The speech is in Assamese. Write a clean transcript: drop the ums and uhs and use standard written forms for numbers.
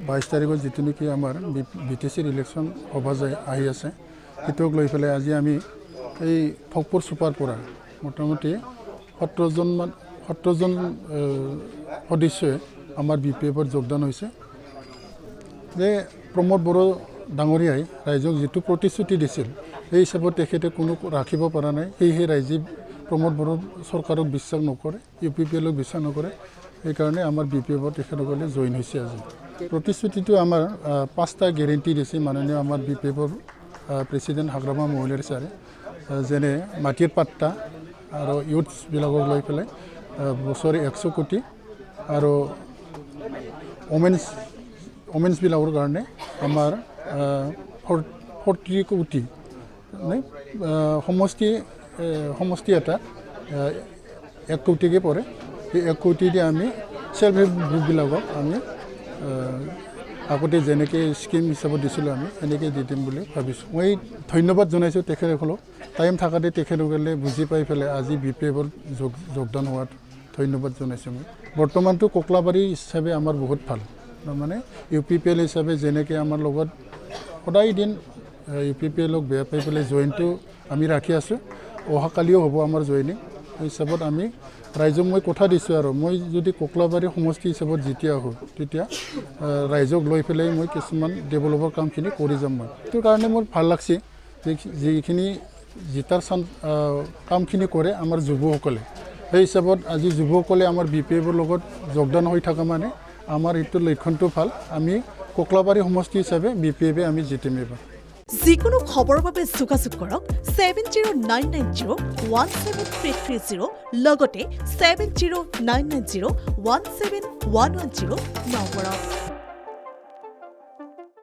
22 তাৰিখত যিটো নেকি আমাৰ বিটিচিৰ ইলেকশ্যন সভা আহি আছে সেইটোক লৈ পেলাই আজি আমি এই ফকপুৰ চুপাৰ পৰা মোটামুটি 17জন সদস্যই আমাৰ BPF-ত যোগদান হৈছে যে প্ৰমোদ বড়ো ডাঙৰীয়াই ৰাইজক যিটো প্ৰতিশ্ৰুতি দিছিল সেই হিচাপত তেখেতে কোনো ৰাখিব পৰা নাই সেয়েহে ৰাইজে প্ৰমোদ বড়ো চৰকাৰক বিশ্বাস নকৰে UPPLক বিশ্বাস নকৰে সেইকাৰণে আমাৰ BPF-ত তেখেতসকলে জইন হৈছে আজি প্ৰতিশ্ৰুতিটো আমাৰ 5টা গেৰেণ্টি দিছে মাননীয় আমাৰ BPF-ৰ প্ৰেচিডেণ্ট হাগ্ৰামা মহিলাৰ ছাৰে যেনে মাটিৰ পাট্টা আৰু ইউথছবিলাকক লৈ পেলাই বছৰি 100 কোটি আৰু ওমেন্সবিলাকৰ কাৰণে আমাৰ 40 কোটি সমষ্টি এটা 1 কোটিকে পৰে এই 1 কোটি দি আমি সেল্ফ হেল্প গ্ৰুপবিলাকক আমি আগতে যেনেকৈ স্কিম হিচাপত দিছিলোঁ আমি এনেকৈ দি দিম বুলি ভাবিছোঁ মই ধন্যবাদ জনাইছোঁ তেখেতসকলক টাইম থাকাতে তেখেতসকলে বুজি পাই পেলাই আজি BPF-ত যোগদান হোৱাত ধন্যবাদ জনাইছোঁ মই বৰ্তমানটো কোকলাবাৰী হিচাপে আমাৰ বহুত ভাল মানে UPPL হিচাপে যেনেকৈ আমাৰ লগত সদায় দিন UPPLক বেয়া পাই পেলাই জইনটো আমি ৰাখি আছোঁ অহাকালিও হ'ব আমাৰ জইনিং হিচাপত আমি ৰাইজক মই কথা দিছোঁ আৰু মই যদি কোকলাবাৰী সমষ্টি হিচাপত যেতিয়া আহোঁ তেতিয়া ৰাইজক লৈ পেলাই মই কিছুমান ডেভেলপৰ কামখিনি কৰি যাম মই সেইটো কাৰণে মোৰ ভাল লাগছে যিখিনি জিতাৰ কামখিনি কৰে আমাৰ যুৱসকলে সেই হিচাপত আজি যুৱসকলে আমাৰ BPF-ৰ লগত যোগদান হৈ থকা মানে আমাৰ এইটো লক্ষণটো ভাল আমি কোকলাবাৰী সমষ্টি হিচাপে BPF-এ আমি জিতিম এবাৰ যিকোনো খবৰৰ বাবে যোগাযোগ কৰক 7099017330 লগতে 7099017110 নম্বৰত